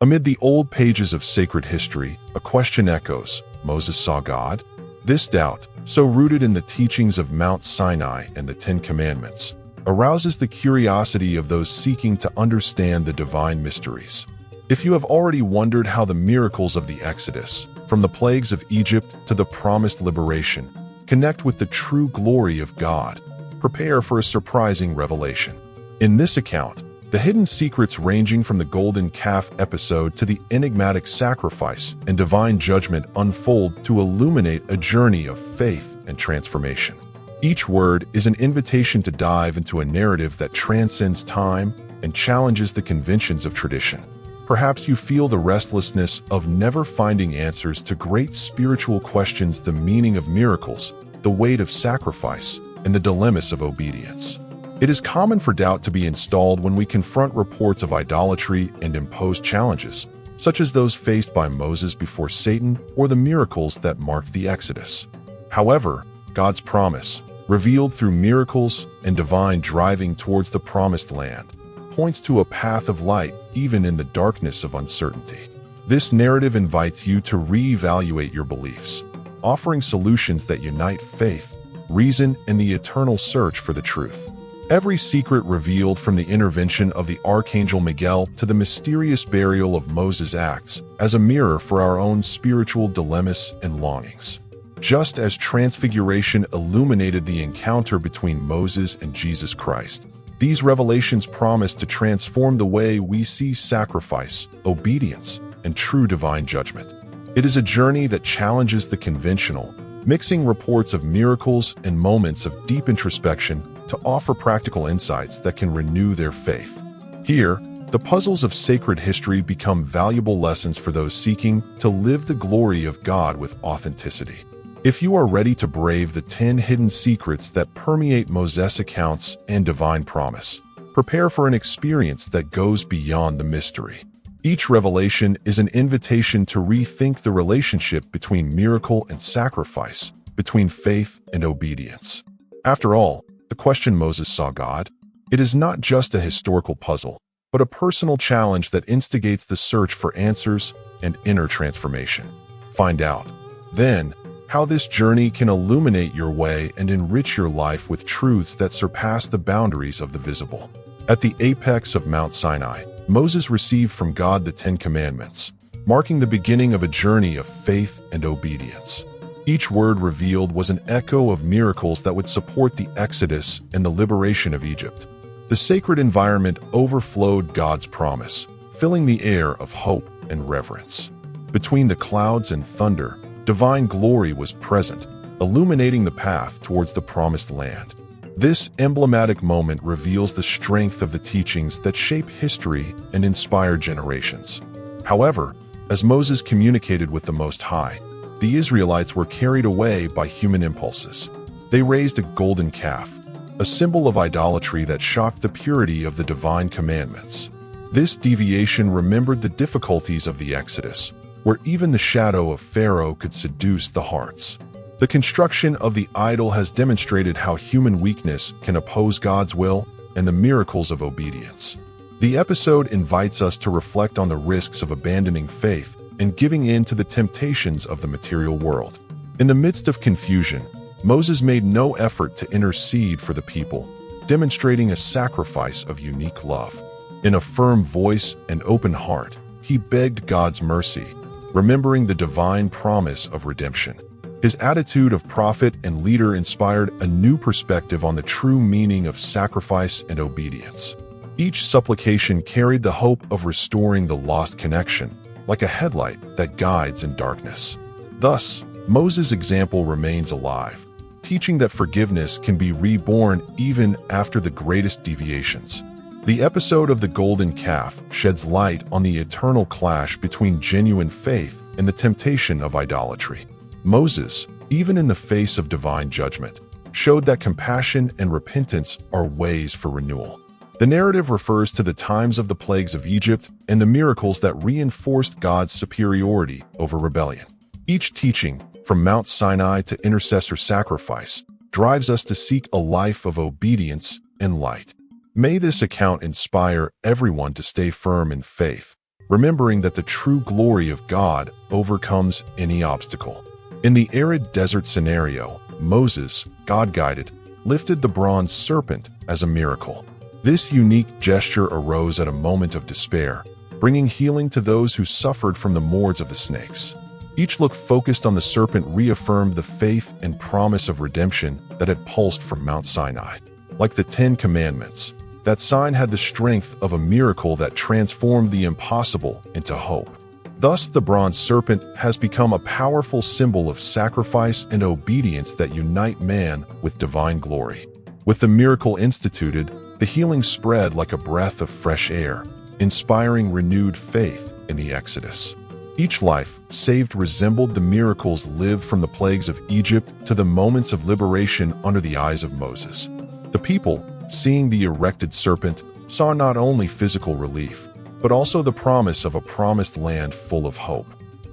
Amid the old pages of sacred history, a question echoes: Moses saw God? This doubt, so rooted in the teachings of Mount Sinai and the Ten Commandments, arouses the curiosity of those seeking to understand the divine mysteries. If you have already wondered how the miracles of the Exodus, from the plagues of Egypt to the promised liberation, connect with the true glory of God, prepare for a surprising revelation. In this account, the hidden secrets ranging from the golden calf episode to the enigmatic sacrifice and divine judgment unfold to illuminate a journey of faith and transformation. Each word is an invitation to dive into a narrative that transcends time and challenges the conventions of tradition. Perhaps you feel the restlessness of never finding answers to great spiritual questions: the meaning of miracles, the weight of sacrifice, and the dilemmas of obedience. It is common for doubt to be installed when we confront reports of idolatry and imposed challenges, such as those faced by Moses before Satan or the miracles that marked the Exodus. However, God's promise, revealed through miracles and divine driving towards the promised land, points to a path of light even in the darkness of uncertainty. This narrative invites you to reevaluate your beliefs, offering solutions that unite faith, reason, and the eternal search for the truth. Every secret revealed, from the intervention of the Archangel Miguel to the mysterious burial of Moses, acts as a mirror for our own spiritual dilemmas and longings. Just as Transfiguration illuminated the encounter between Moses and Jesus Christ, these revelations promise to transform the way we see sacrifice, obedience, and true divine judgment. It is a journey that challenges the conventional, mixing reports of miracles and moments of deep introspection to offer practical insights that can renew their faith. Here, the puzzles of sacred history become valuable lessons for those seeking to live the glory of God with authenticity. If you are ready to brave the 10 hidden secrets that permeate Moses' accounts and divine promise, prepare for an experience that goes beyond the mystery. Each revelation is an invitation to rethink the relationship between miracle and sacrifice, between faith and obedience. After all, the question Moses saw God? It is not just a historical puzzle, but a personal challenge that instigates the search for answers and inner transformation. Find out, then, how this journey can illuminate your way and enrich your life with truths that surpass the boundaries of the visible. At the apex of Mount Sinai, Moses received from God the Ten Commandments, marking the beginning of a journey of faith and obedience. Each word revealed was an echo of miracles that would support the Exodus and the liberation of Egypt. The sacred environment overflowed God's promise, filling the air of hope and reverence. Between the clouds and thunder, divine glory was present, illuminating the path towards the promised land. This emblematic moment reveals the strength of the teachings that shape history and inspire generations. However, as Moses communicated with the Most High, the Israelites were carried away by human impulses. They raised a golden calf, a symbol of idolatry that shocked the purity of the divine commandments. This deviation remembered the difficulties of the Exodus, where even the shadow of Pharaoh could seduce the hearts. The construction of the idol has demonstrated how human weakness can oppose God's will and the miracles of obedience. The episode invites us to reflect on the risks of abandoning faith and giving in to the temptations of the material world. In the midst of confusion, Moses made no effort to intercede for the people, demonstrating a sacrifice of unique love. In a firm voice and open heart, he begged God's mercy, remembering the divine promise of redemption. His attitude of prophet and leader inspired a new perspective on the true meaning of sacrifice and obedience. Each supplication carried the hope of restoring the lost connection, like a headlight that guides in darkness. Thus, Moses' example remains alive, teaching that forgiveness can be reborn even after the greatest deviations. The episode of the golden calf sheds light on the eternal clash between genuine faith and the temptation of idolatry. Moses, even in the face of divine judgment, showed that compassion and repentance are ways for renewal. The narrative refers to the times of the plagues of Egypt and the miracles that reinforced God's superiority over rebellion. Each teaching, from Mount Sinai to intercessor sacrifice, drives us to seek a life of obedience and light. May this account inspire everyone to stay firm in faith, remembering that the true glory of God overcomes any obstacle. In the arid desert scenario, Moses, God-guided, lifted the bronze serpent as a miracle. This unique gesture arose at a moment of despair, bringing healing to those who suffered from the mords of the snakes. Each look focused on the serpent reaffirmed the faith and promise of redemption that had pulsed from Mount Sinai. Like the Ten Commandments, that sign had the strength of a miracle that transformed the impossible into hope. Thus, the bronze serpent has become a powerful symbol of sacrifice and obedience that unite man with divine glory. With the miracle instituted, the healing spread like a breath of fresh air, inspiring renewed faith in the Exodus. Each life saved resembled the miracles lived from the plagues of Egypt to the moments of liberation under the eyes of Moses. The people, seeing the erected serpent, saw not only physical relief, but also the promise of a promised land full of hope.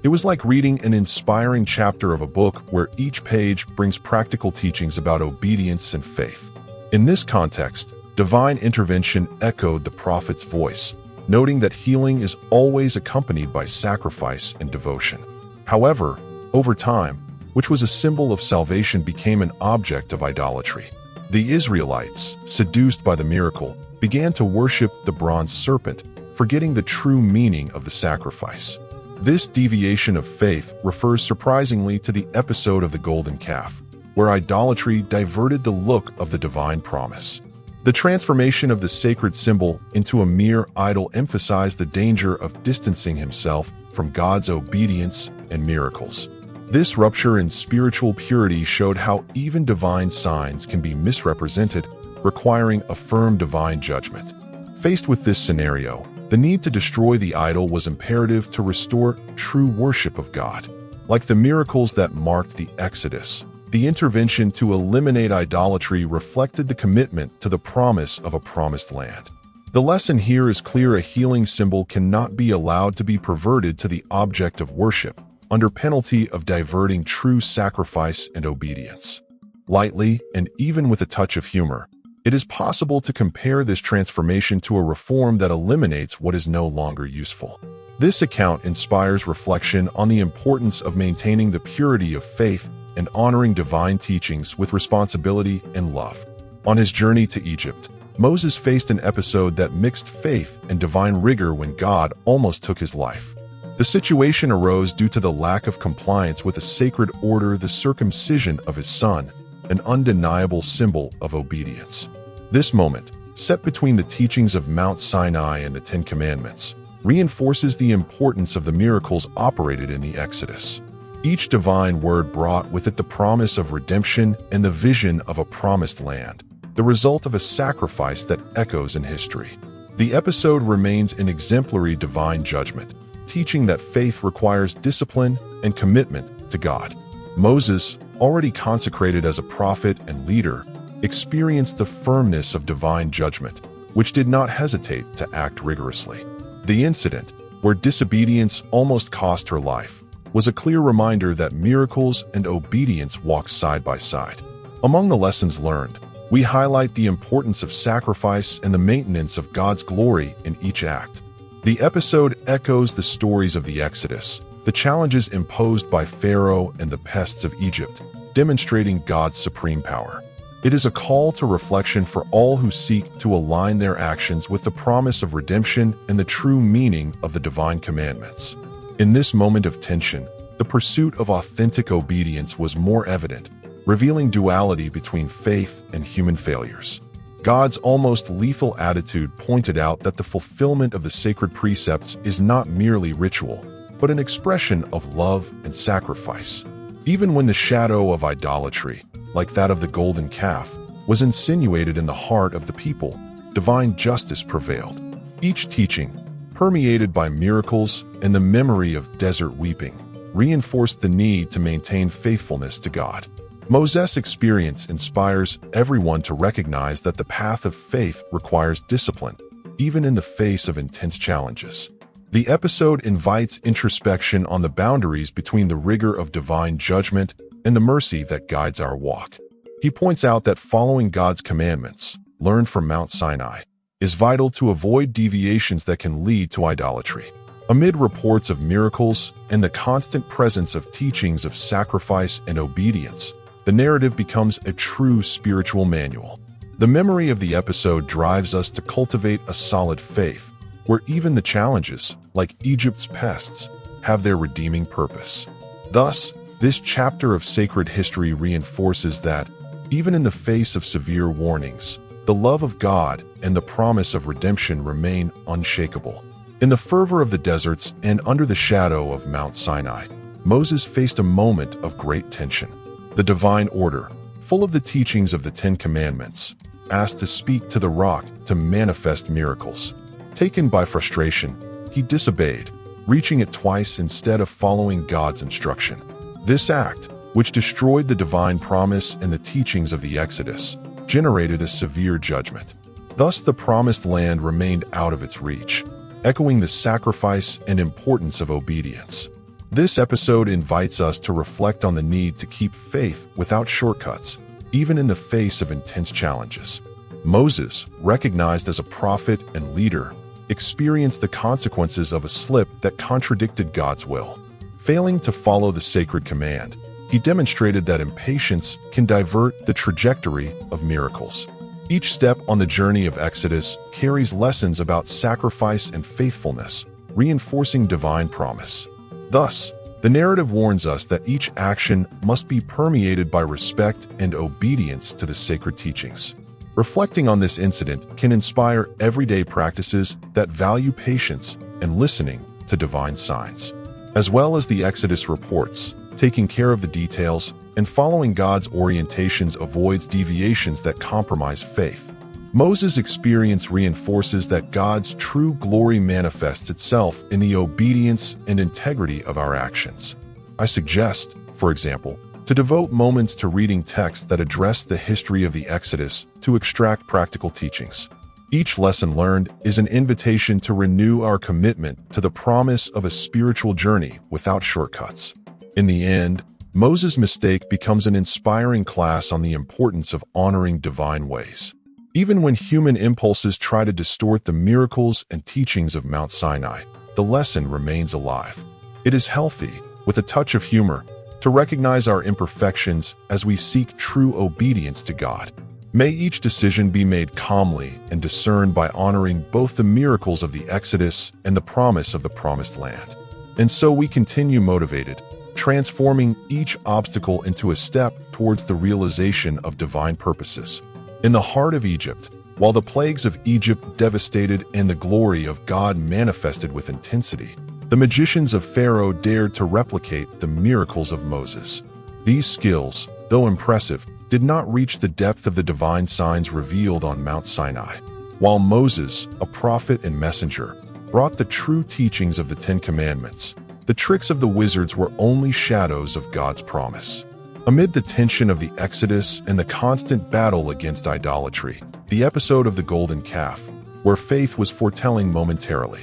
It was like reading an inspiring chapter of a book where each page brings practical teachings about obedience and faith. In this context, divine intervention echoed the prophet's voice, noting that healing is always accompanied by sacrifice and devotion. However, over time, which was a symbol of salvation, became an object of idolatry. The Israelites, seduced by the miracle, began to worship the bronze serpent, forgetting the true meaning of the sacrifice. This deviation of faith refers surprisingly to the episode of the golden calf, where idolatry diverted the look of the divine promise. The transformation of the sacred symbol into a mere idol emphasized the danger of distancing himself from God's obedience and miracles. This rupture in spiritual purity showed how even divine signs can be misrepresented, requiring a firm divine judgment. Faced with this scenario, the need to destroy the idol was imperative to restore true worship of God. Like the miracles that marked the Exodus, the intervention to eliminate idolatry reflected the commitment to the promise of a promised land. The lesson here is clear: a healing symbol cannot be allowed to be perverted to the object of worship, under penalty of diverting true sacrifice and obedience. Lightly, and even with a touch of humor, it is possible to compare this transformation to a reform that eliminates what is no longer useful. This account inspires reflection on the importance of maintaining the purity of faith and honoring divine teachings with responsibility and love. On his journey to Egypt, Moses faced an episode that mixed faith and divine rigor when God almost took his life. The situation arose due to the lack of compliance with a sacred order, the circumcision of his son, an undeniable symbol of obedience. This moment, set between the teachings of Mount Sinai and the Ten Commandments, reinforces the importance of the miracles operated in the Exodus. Each divine word brought with it the promise of redemption and the vision of a promised land, the result of a sacrifice that echoes in history. The episode remains an exemplary divine judgment, teaching that faith requires discipline and commitment to God. Moses, already consecrated as a prophet and leader, experienced the firmness of divine judgment, which did not hesitate to act rigorously. The incident, where disobedience almost cost her life, was a clear reminder that miracles and obedience walk side by side. Among the lessons learned, we highlight the importance of sacrifice and the maintenance of God's glory in each act. The episode echoes the stories of the Exodus, the challenges imposed by Pharaoh and the pests of Egypt, demonstrating God's supreme power. It is a call to reflection for all who seek to align their actions with the promise of redemption and the true meaning of the divine commandments. In this moment of tension, the pursuit of authentic obedience was more evident, revealing duality between faith and human failures. God's almost lethal attitude pointed out that the fulfillment of the sacred precepts is not merely ritual, but an expression of love and sacrifice. Even when the shadow of idolatry, like that of the golden calf, was insinuated in the heart of the people, divine justice prevailed. Each teaching, permeated by miracles and the memory of desert weeping, reinforced the need to maintain faithfulness to God. Moses' experience inspires everyone to recognize that the path of faith requires discipline, even in the face of intense challenges. The episode invites introspection on the boundaries between the rigor of divine judgment and the mercy that guides our walk. He points out that following God's commandments, learned from Mount Sinai, is vital to avoid deviations that can lead to idolatry. Amid reports of miracles and the constant presence of teachings of sacrifice and obedience, the narrative becomes a true spiritual manual. The memory of the episode drives us to cultivate a solid faith, where even the challenges, like Egypt's pests, have their redeeming purpose. Thus, this chapter of sacred history reinforces that, even in the face of severe warnings, the love of God and the promise of redemption remain unshakable. In the fervor of the deserts and under the shadow of Mount Sinai, Moses faced a moment of great tension. The divine order, full of the teachings of the Ten Commandments, asked to speak to the rock to manifest miracles. Taken by frustration, he disobeyed, reaching it twice instead of following God's instruction. This act, which destroyed the divine promise and the teachings of the Exodus, generated a severe judgment. Thus, the promised land remained out of its reach, echoing the sacrifice and importance of obedience. This episode invites us to reflect on the need to keep faith without shortcuts, even in the face of intense challenges. Moses, recognized as a prophet and leader, experienced the consequences of a slip that contradicted God's will. Failing to follow the sacred command, he demonstrated that impatience can divert the trajectory of miracles. Each step on the journey of Exodus carries lessons about sacrifice and faithfulness, reinforcing divine promise. Thus, the narrative warns us that each action must be permeated by respect and obedience to the sacred teachings. Reflecting on this incident can inspire everyday practices that value patience and listening to divine signs. As well as the Exodus reports, taking care of the details and following God's orientations avoids deviations that compromise faith. Moses' experience reinforces that God's true glory manifests itself in the obedience and integrity of our actions. I suggest, for example, to devote moments to reading texts that address the history of the Exodus to extract practical teachings. Each lesson learned is an invitation to renew our commitment to the promise of a spiritual journey without shortcuts. In the end, Moses' mistake becomes an inspiring class on the importance of honoring divine ways. Even when human impulses try to distort the miracles and teachings of Mount Sinai, the lesson remains alive. It is healthy, with a touch of humor, to recognize our imperfections as we seek true obedience to God. May each decision be made calmly and discerned by honoring both the miracles of the Exodus and the promise of the Promised Land. And so we continue motivated, transforming each obstacle into a step towards the realization of divine purposes. In the heart of Egypt, while the plagues of Egypt devastated and the glory of God manifested with intensity, the magicians of Pharaoh dared to replicate the miracles of Moses. These skills, though impressive, did not reach the depth of the divine signs revealed on Mount Sinai. While Moses, a prophet and messenger, brought the true teachings of the Ten Commandments, the tricks of the wizards were only shadows of God's promise. Amid the tension of the Exodus and the constant battle against idolatry, the episode of the golden calf, where faith was foretelling momentarily.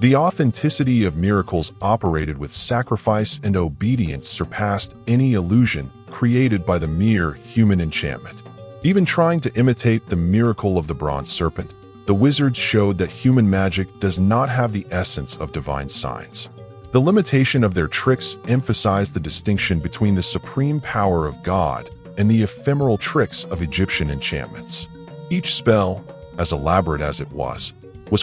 The authenticity of miracles operated with sacrifice and obedience surpassed any illusion created by the mere human enchantment. Even trying to imitate the miracle of the bronze serpent, the wizards showed that human magic does not have the essence of divine signs. The limitation of their tricks emphasized the distinction between the supreme power of God and the ephemeral tricks of Egyptian enchantments. Each spell, as elaborate as it was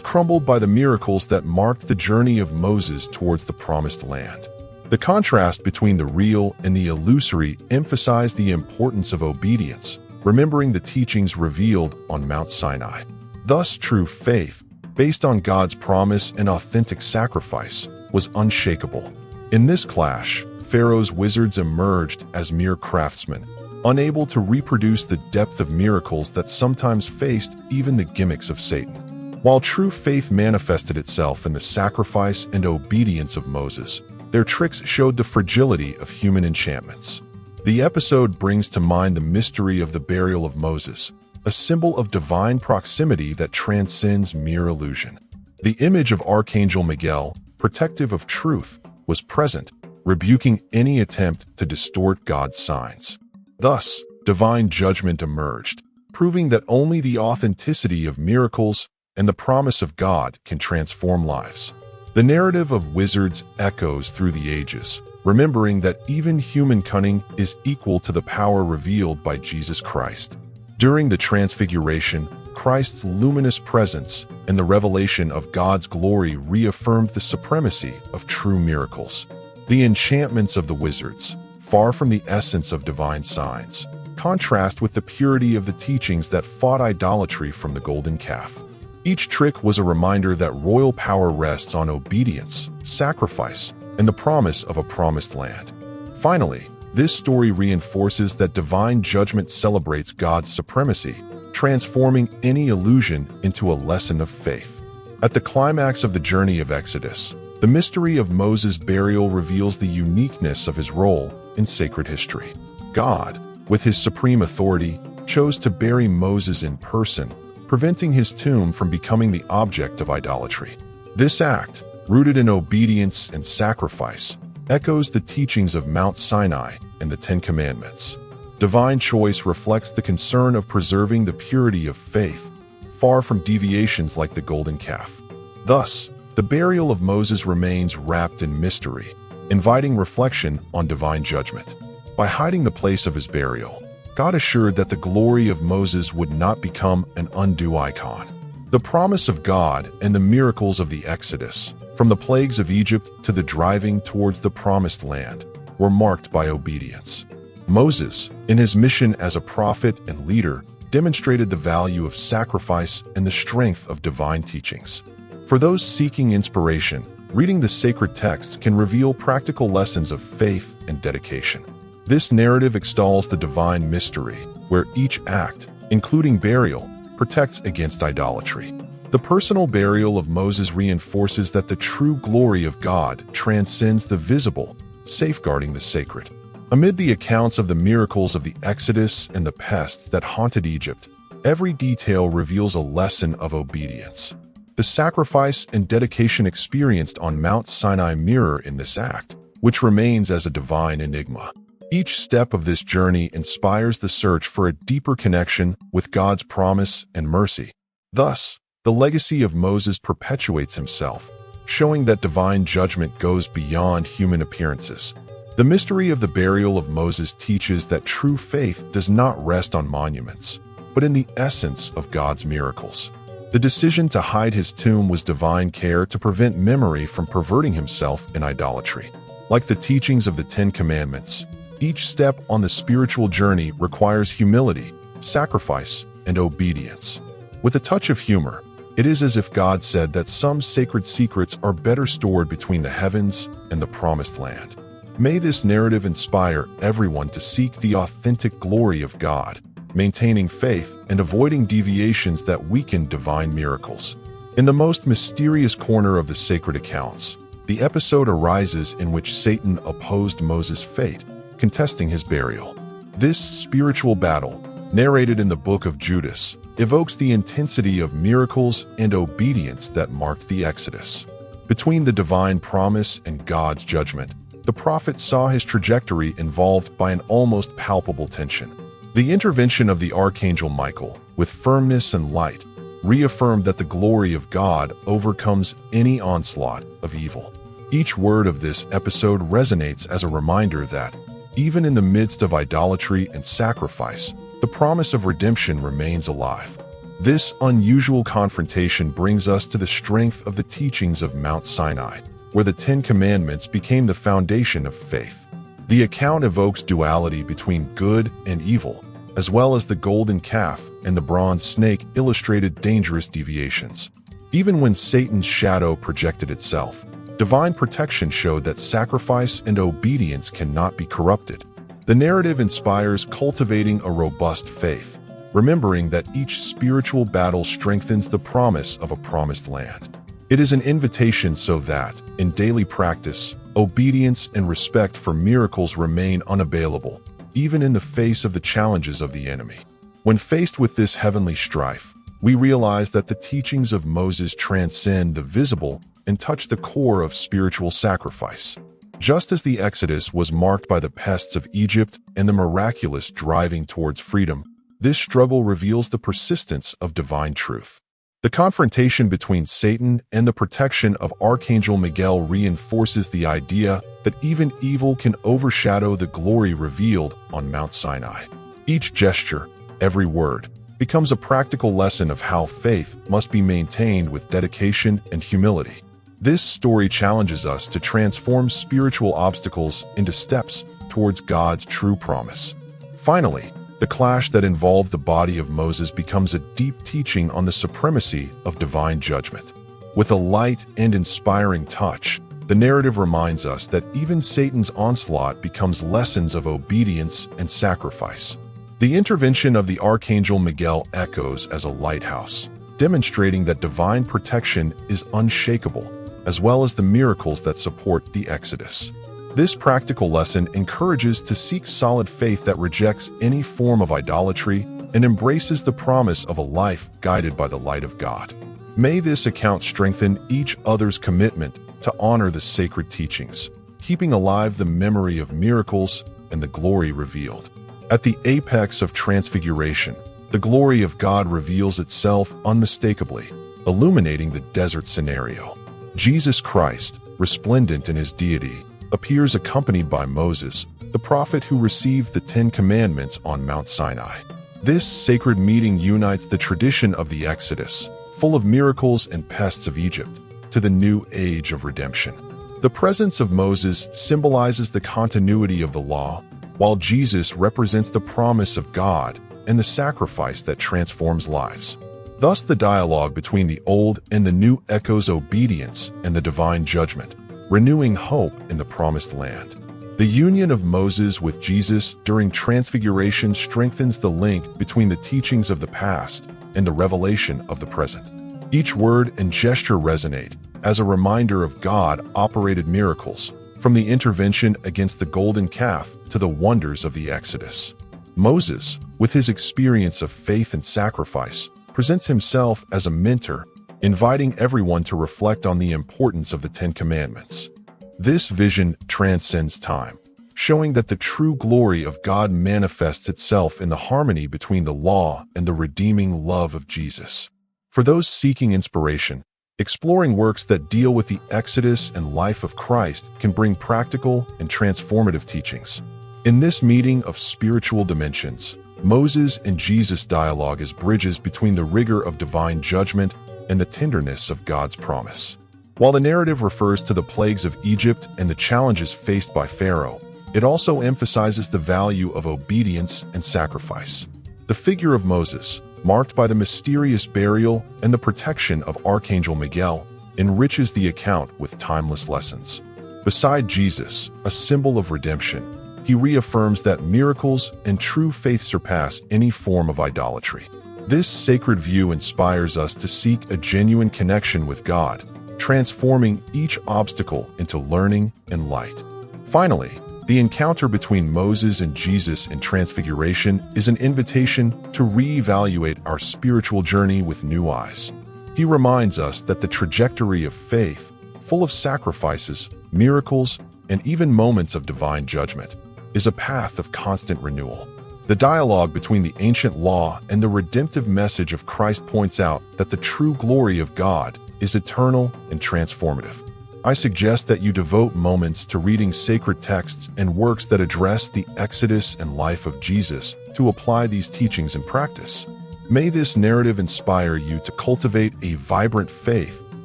crumbled by the miracles that marked the journey of Moses towards the Promised Land. The contrast between the real and the illusory emphasized the importance of obedience, remembering the teachings revealed on Mount Sinai. Thus, true faith, based on God's promise and authentic sacrifice, was unshakable. In this clash, Pharaoh's wizards emerged as mere craftsmen, unable to reproduce the depth of miracles that sometimes faced even the gimmicks of Satan. While true faith manifested itself in the sacrifice and obedience of Moses, their tricks showed the fragility of human enchantments. The episode brings to mind the mystery of the burial of Moses, a symbol of divine proximity that transcends mere illusion. The image of Archangel Miguel, protective of truth, was present, rebuking any attempt to distort God's signs. Thus, divine judgment emerged, proving that only the authenticity of miracles and the promise of God can transform lives. The narrative of wizards echoes through the ages, remembering that even human cunning is equal to the power revealed by Jesus Christ. During the Transfiguration, Christ's luminous presence and the revelation of God's glory reaffirmed the supremacy of true miracles. The enchantments of the wizards, far from the essence of divine signs, contrast with the purity of the teachings that fought idolatry from the golden calf. Each trick was a reminder that royal power rests on obedience, sacrifice, and the promise of a promised land. Finally, this story reinforces that divine judgment celebrates God's supremacy, transforming any illusion into a lesson of faith. At the climax of the journey of Exodus, the mystery of Moses' burial reveals the uniqueness of his role in sacred history. God, with his supreme authority, chose to bury Moses in person, preventing his tomb from becoming the object of idolatry. This act, rooted in obedience and sacrifice, echoes the teachings of Mount Sinai and the Ten Commandments. Divine choice reflects the concern of preserving the purity of faith, far from deviations like the golden calf. Thus, the burial of Moses remains wrapped in mystery, inviting reflection on divine judgment. By hiding the place of his burial, God assured that the glory of Moses would not become an undue icon. The promise of God and the miracles of the Exodus, from the plagues of Egypt to the driving towards the promised land, were marked by obedience. Moses, in his mission as a prophet and leader, demonstrated the value of sacrifice and the strength of divine teachings. For those seeking inspiration, reading the sacred texts can reveal practical lessons of faith and dedication. This narrative extols the divine mystery, where each act, including burial, protects against idolatry. The personal burial of Moses reinforces that the true glory of God transcends the visible, safeguarding the sacred. Amid the accounts of the miracles of the Exodus and the pests that haunted Egypt, every detail reveals a lesson of obedience. The sacrifice and dedication experienced on Mount Sinai mirror in this act, which remains as a divine enigma. Each step of this journey inspires the search for a deeper connection with God's promise and mercy. Thus, the legacy of Moses perpetuates himself, showing that divine judgment goes beyond human appearances. The mystery of the burial of Moses teaches that true faith does not rest on monuments, but in the essence of God's miracles. The decision to hide his tomb was divine care to prevent memory from perverting himself in idolatry. Like the teachings of the Ten Commandments, each step on the spiritual journey requires humility, sacrifice, and obedience. With a touch of humor, it is as if God said that some sacred secrets are better stored between the heavens and the promised land. May this narrative inspire everyone to seek the authentic glory of God, maintaining faith and avoiding deviations that weaken divine miracles. In the most mysterious corner of the sacred accounts, the episode arises in which Satan opposed Moses' fate, contesting his burial. This spiritual battle, narrated in the book of Judas, evokes the intensity of miracles and obedience that marked the Exodus. Between the divine promise and God's judgment, the prophet saw his trajectory involved by an almost palpable tension. The intervention of the archangel Michael, with firmness and light, reaffirmed that the glory of God overcomes any onslaught of evil. Each word of this episode resonates as a reminder that, even in the midst of idolatry and sacrifice, the promise of redemption remains alive. This unusual confrontation brings us to the strength of the teachings of Mount Sinai, where the Ten Commandments became the foundation of faith. The account evokes duality between good and evil, as well as the golden calf and the bronze snake illustrated dangerous deviations. Even when Satan's shadow projected itself, divine protection showed that sacrifice and obedience cannot be corrupted. The narrative inspires cultivating a robust faith, remembering that each spiritual battle strengthens the promise of a promised land. It is an invitation so that, in daily practice, obedience and respect for miracles remain unavailable, even in the face of the challenges of the enemy. When faced with this heavenly strife, we realize that the teachings of Moses transcend the visible and touch the core of spiritual sacrifice. Just as the Exodus was marked by the pests of Egypt and the miraculous driving towards freedom, this struggle reveals the persistence of divine truth. The confrontation between Satan and the protection of Archangel Miguel reinforces the idea that even evil can overshadow the glory revealed on Mount Sinai. Each gesture, every word, becomes a practical lesson of how faith must be maintained with dedication and humility. This story challenges us to transform spiritual obstacles into steps towards God's true promise. Finally, the clash that involved the body of Moses becomes a deep teaching on the supremacy of divine judgment. With a light and inspiring touch, the narrative reminds us that even Satan's onslaught becomes lessons of obedience and sacrifice. The intervention of the Archangel Miguel echoes as a lighthouse, demonstrating that divine protection is unshakable, as well as the miracles that support the Exodus. This practical lesson encourages to seek solid faith that rejects any form of idolatry and embraces the promise of a life guided by the light of God. May this account strengthen each other's commitment to honor the sacred teachings, keeping alive the memory of miracles and the glory revealed. At the apex of transfiguration, the glory of God reveals itself unmistakably, illuminating the desert scenario. Jesus Christ, resplendent in his deity, appears accompanied by Moses, the prophet who received the Ten Commandments on Mount Sinai. This sacred meeting unites the tradition of the Exodus, full of miracles and pests of Egypt, to the new age of redemption. The presence of Moses symbolizes the continuity of the law, while Jesus represents the promise of God and the sacrifice that transforms lives. Thus, the dialogue between the old and the new echoes obedience and the divine judgment, renewing hope in the promised land. The union of Moses with Jesus during Transfiguration strengthens the link between the teachings of the past and the revelation of the present. Each word and gesture resonate as a reminder of God-operated miracles, from the intervention against the golden calf to the wonders of the Exodus. Moses, with his experience of faith and sacrifice, presents himself as a mentor, inviting everyone to reflect on the importance of the Ten Commandments. This vision transcends time, showing that the true glory of God manifests itself in the harmony between the law and the redeeming love of Jesus. For those seeking inspiration, exploring works that deal with the Exodus and life of Christ can bring practical and transformative teachings. In this meeting of spiritual dimensions, Moses and Jesus' dialogue is bridges between the rigor of divine judgment and the tenderness of God's promise. While the narrative refers to the plagues of Egypt and the challenges faced by Pharaoh, it also emphasizes the value of obedience and sacrifice. The figure of Moses, marked by the mysterious burial and the protection of Archangel Miguel, enriches the account with timeless lessons. Beside Jesus, a symbol of redemption, he reaffirms that miracles and true faith surpass any form of idolatry. This sacred view inspires us to seek a genuine connection with God, transforming each obstacle into learning and light. Finally, the encounter between Moses and Jesus in Transfiguration is an invitation to reevaluate our spiritual journey with new eyes. He reminds us that the trajectory of faith, full of sacrifices, miracles, and even moments of divine judgment, is a path of constant renewal. The dialogue between the ancient law and the redemptive message of Christ points out that the true glory of God is eternal and transformative. I suggest that you devote moments to reading sacred texts and works that address the Exodus and life of Jesus to apply these teachings in practice. May this narrative inspire you to cultivate a vibrant faith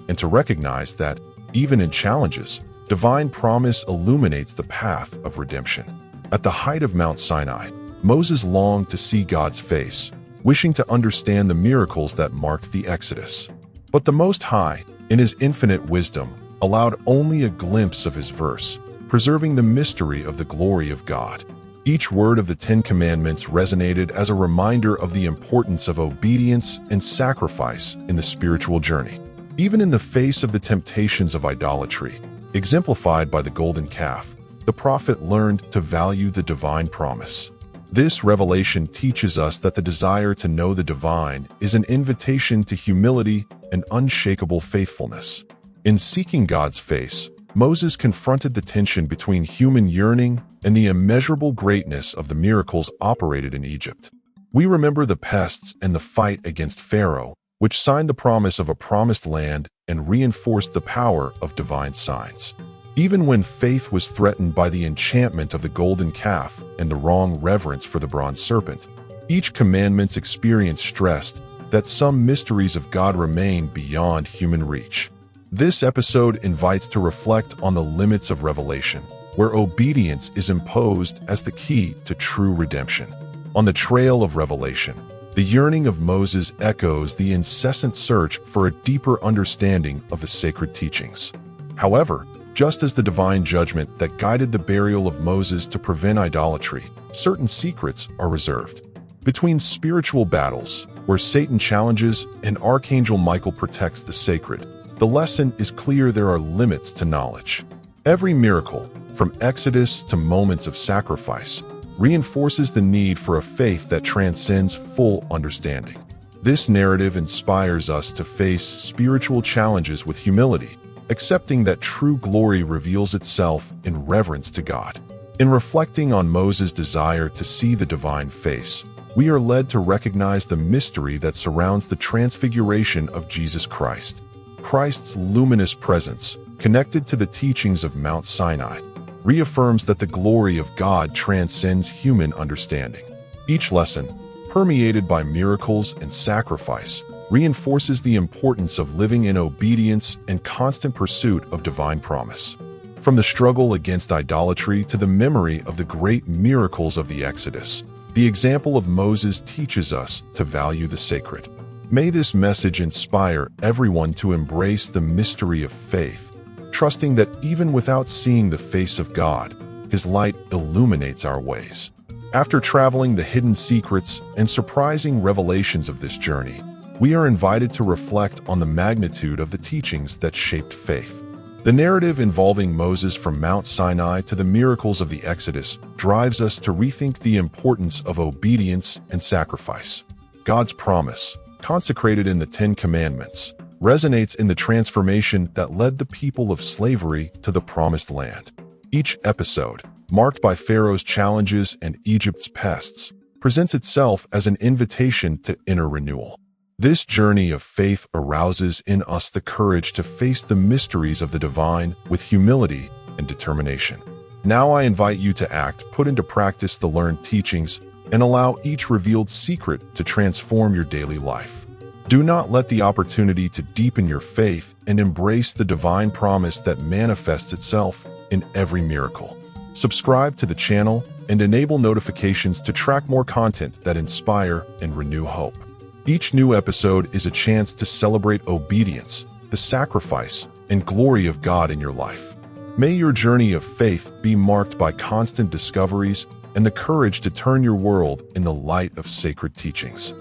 and to recognize that, even in challenges, divine promise illuminates the path of redemption. At the height of Mount Sinai, Moses longed to see God's face, wishing to understand the miracles that marked the Exodus. But the Most High, in his infinite wisdom, allowed only a glimpse of his verse, preserving the mystery of the glory of God. Each word of the Ten Commandments resonated as a reminder of the importance of obedience and sacrifice in the spiritual journey. Even in the face of the temptations of idolatry, exemplified by the golden calf, the prophet learned to value the divine promise. This revelation teaches us that the desire to know the divine is an invitation to humility and unshakable faithfulness. In seeking God's face, Moses confronted the tension between human yearning and the immeasurable greatness of the miracles operated in Egypt. We remember the pests and the fight against Pharaoh, which signed the promise of a promised land and reinforced the power of divine signs. Even when faith was threatened by the enchantment of the golden calf and the wrong reverence for the bronze serpent, each commandment's experience stressed that some mysteries of God remain beyond human reach. This episode invites to reflect on the limits of revelation, where obedience is imposed as the key to true redemption. On the trail of revelation, the yearning of Moses echoes the incessant search for a deeper understanding of the sacred teachings. However, just as the divine judgment that guided the burial of Moses to prevent idolatry, certain secrets are reserved. Between spiritual battles, where Satan challenges and Archangel Michael protects the sacred, the lesson is clear: there are limits to knowledge. Every miracle, from Exodus to moments of sacrifice, reinforces the need for a faith that transcends full understanding. This narrative inspires us to face spiritual challenges with humility, accepting that true glory reveals itself in reverence to God. In reflecting on Moses' desire to see the divine face, we are led to recognize the mystery that surrounds the transfiguration of Jesus Christ. Christ's luminous presence, connected to the teachings of Mount Sinai, reaffirms that the glory of God transcends human understanding. Each lesson, permeated by miracles and sacrifice, reinforces the importance of living in obedience and constant pursuit of divine promise. From the struggle against idolatry to the memory of the great miracles of the Exodus, the example of Moses teaches us to value the sacred. May this message inspire everyone to embrace the mystery of faith, trusting that even without seeing the face of God, His light illuminates our ways. After traveling the hidden secrets and surprising revelations of this journey, we are invited to reflect on the magnitude of the teachings that shaped faith. The narrative involving Moses from Mount Sinai to the miracles of the Exodus drives us to rethink the importance of obedience and sacrifice. God's promise, consecrated in the Ten Commandments, resonates in the transformation that led the people of slavery to the Promised Land. Each episode, marked by Pharaoh's challenges and Egypt's pests, presents itself as an invitation to inner renewal. This journey of faith arouses in us the courage to face the mysteries of the divine with humility and determination. Now I invite you to act, put into practice the learned teachings, and allow each revealed secret to transform your daily life. Do not let the opportunity to deepen your faith and embrace the divine promise that manifests itself in every miracle. Subscribe to the channel and enable notifications to track more content that inspire and renew hope. Each new episode is a chance to celebrate obedience, the sacrifice, and glory of God in your life. May your journey of faith be marked by constant discoveries and the courage to turn your world in the light of sacred teachings.